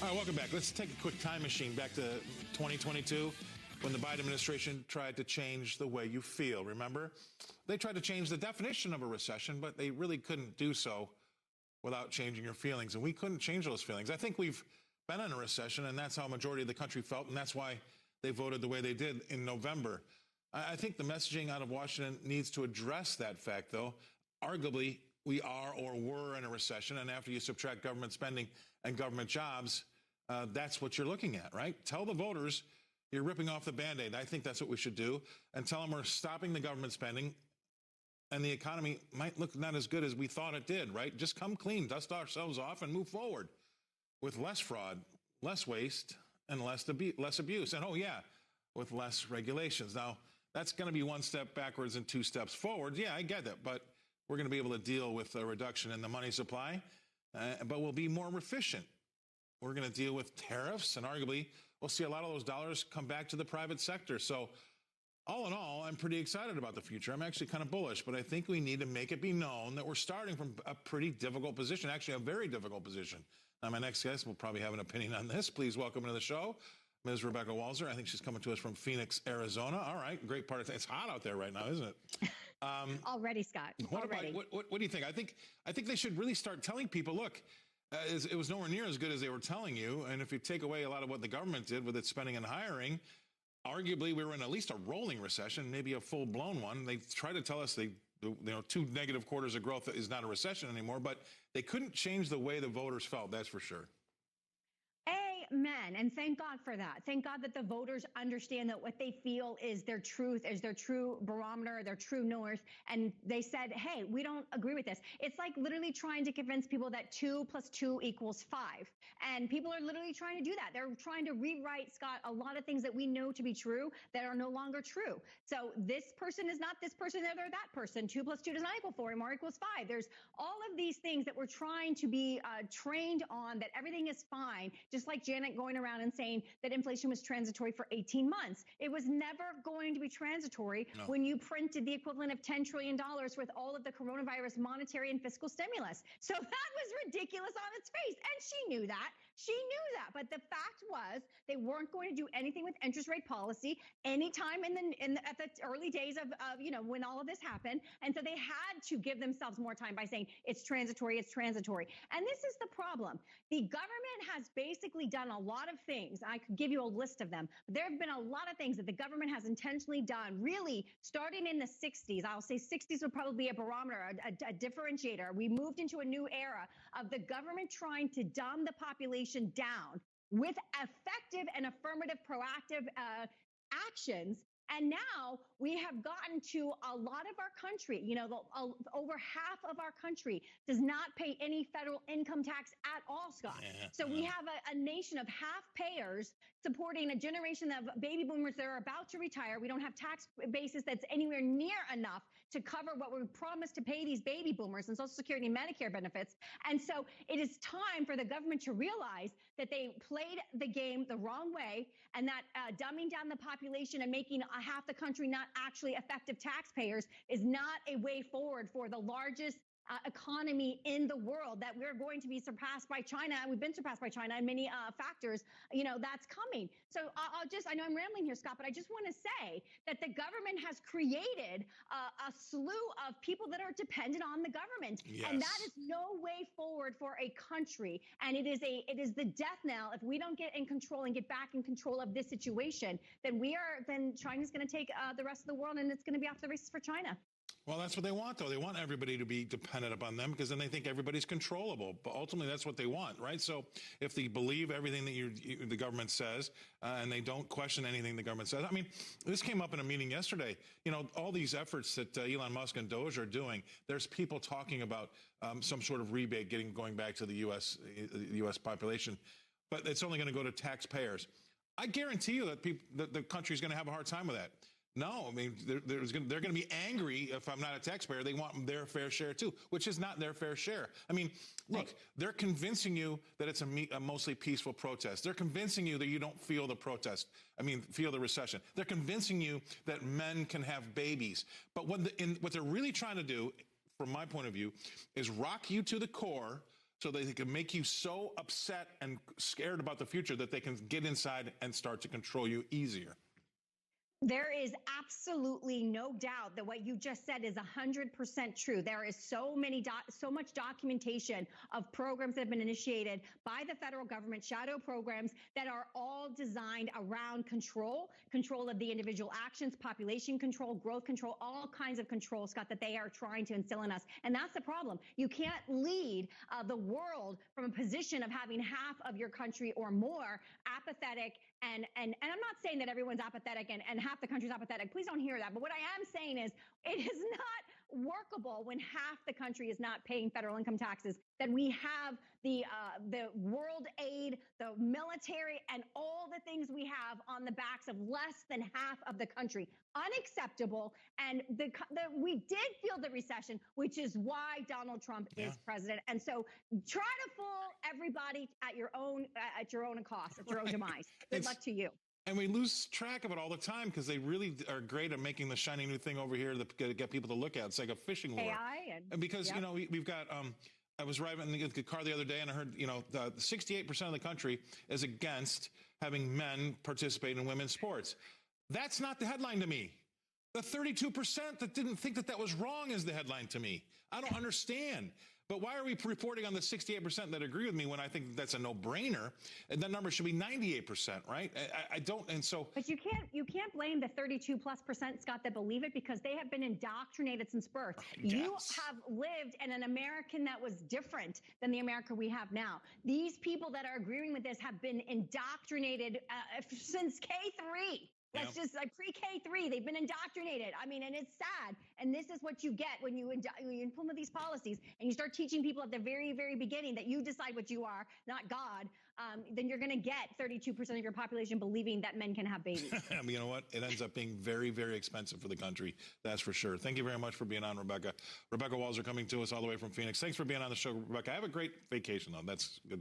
All right, welcome back. Let's take a quick time machine back to 2022 when the Biden administration tried to change the way you feel. Remember? They tried to change the definition of a recession, but they really couldn't do so without changing your feelings. And we couldn't change those feelings. I think we've been in a recession, and that's how a majority of the country felt, and that's why they voted the way they did in November. I think the messaging out of Washington needs to address that fact, though. Arguably, we are or were in a recession, and after you subtract government spending and government jobs, that's what you're looking at, right? Tell the voters you're ripping off the Band-Aid. I think that's what we should do, and tell them we're stopping the government spending, and the economy might look not as good as we thought it did, right? Just come clean, dust ourselves off, and move forward with less fraud, less waste, and less abuse. And, oh, yeah, with less regulations. Now, that's going to be one step backwards and two steps forward. Yeah, I get that, but we're going to be able to deal with a reduction in the money supply, but we'll be more efficient. We're going to deal with tariffs, and arguably we'll see a lot of those dollars come back to the private sector. So all in all, I'm pretty excited about the future. I'm actually kind of bullish, but I think we need to make it be known that we're starting from a pretty difficult position, actually a very difficult position. Now, my next guest will probably have an opinion on this. Please welcome to the show Ms. Rebecca Walser. I think she's coming to us from Phoenix, Arizona. All right, great part of it. It's hot out there right now, isn't it? Already, Scott. What do you think? I think they should really start telling people, look, it was nowhere near as good as they were telling you. And if you take away a lot of what the government did with its spending and hiring, arguably we were in at least a rolling recession, maybe a full-blown one. They try to tell us 2 negative quarters of growth is not a recession anymore, but they couldn't change the way the voters felt, that's for sure. Amen. And thank God for that. Thank God that the voters understand that what they feel is their truth, is their true barometer, their true north. And they said, hey, we don't agree with this. It's like literally trying to convince people that 2 + 2 = 5. And people are literally trying to do that. They're trying to rewrite, Scott, a lot of things that we know to be true that are no longer true. So this person is not this person, they're that person. 2 + 2 does not equal 4 anymore, equals 5. There's all of these things that we're trying to be trained on, that everything is fine, just like Janet going around and saying that inflation was transitory for 18 months. It was never going to be transitory when you printed the equivalent of $10 trillion with all of the coronavirus monetary and fiscal stimulus. So that was ridiculous on its face. And she knew that. She knew that. But the fact was they weren't going to do anything with interest rate policy anytime at the early days of when all of this happened. And so they had to give themselves more time by saying it's transitory, it's transitory. And this is the problem. The government has basically done a lot of things. I could give you a list of them. There have been a lot of things that the government has intentionally done, really starting in the 60s. I'll say 60s would probably be a barometer, a differentiator. We moved into a new era of the government trying to dumb the population down with effective and affirmative proactive actions. And now we have gotten to a lot of our country, over half of our country does not pay any federal income tax at all, Scott. So we have a nation of half payers supporting a generation of baby boomers that are about to retire. We don't have tax basis that's anywhere near enough to cover what we promised to pay these baby boomers and Social Security and Medicare benefits. And so it is time for the government to realize that they played the game the wrong way, and that dumbing down the population and making half the country not actually effective taxpayers is not a way forward for the largest economy in the world, that we're going to be surpassed by China. And we've been surpassed by China in many factors, that's coming. So I know I'm rambling here, Scott, but I just want to say that the government has created a slew of people that are dependent on the government. Yes. And that is no way forward for a country. And it is the death knell. If we don't get in control and get back in control of this situation, then China's going to take the rest of the world, and it's going to be off the races for China. Well, that's what they want, though. They want everybody to be dependent upon them, because then they think everybody's controllable. But ultimately, that's what they want, right? So if they believe everything that the government says, and they don't question anything the government says. I mean, this came up in a meeting yesterday. All these efforts that Elon Musk and Doge are doing, there's people talking about some sort of rebate going back to the U.S. population. But it's only going to go to taxpayers. I guarantee you that the country's going to have a hard time with that. No, I mean, they're going to be angry if I'm not a taxpayer. They want their fair share, too, which is not their fair share. I mean, look, they're convincing you that it's a mostly peaceful protest. They're convincing you that you don't feel the protest. Feel the recession. They're convincing you that men can have babies. But what they're really trying to do, from my point of view, is rock you to the core so they can make you so upset and scared about the future that they can get inside and start to control you easier. There is absolutely no doubt that what you just said is 100% true. There is so much documentation of programs that have been initiated by the federal government, shadow programs that are all designed around control of the individual actions, population control, growth control, all kinds of control, Scott, that they are trying to instill in us. And that's the problem. You can't lead the world from a position of having half of your country or more apathetic. And I'm not saying that everyone's apathetic and half the country's apathetic. Please don't hear that. But what I am saying is it is not workable when half the country is not paying federal income taxes, that we have the world aid, the military, and all the things we have on the backs of less than half of the country. Unacceptable. And we did feel the recession, which is why Donald Trump is president. And so try to fool everybody at your own cost, at your own demise. Good luck to you. And we lose track of it all the time because they really are great at making the shiny new thing over here that get people to look at. It's like a fishing lure. AI and because, you know, we've got, I was driving in the car the other day and I heard, you know, the 68% of the country is against having men participate in women's sports. That's not the headline to me. The 32% that didn't think that was wrong is the headline to me. I don't understand. But why are we reporting on the 68% that agree with me when I think that's a no-brainer? And that number should be 98%, right? I don't, and so. But you can't blame the 32+%, Scott, that believe it, because they have been indoctrinated since birth. You have lived in an American that was different than the America we have now. These people that are agreeing with this have been indoctrinated since K3. Let's just like pre-K3, they've been indoctrinated. I mean, and it's sad. And this is what you get when you implement these policies and you start teaching people at the very, very beginning that you decide what you are, not God. Then you're going to get 32% of your population believing that men can have babies. You know what? It ends up being very, very expensive for the country. That's for sure. Thank you very much for being on, Rebecca. Rebecca Walser coming to us all the way from Phoenix. Thanks for being on the show, Rebecca. Have a great vacation, though. That's good to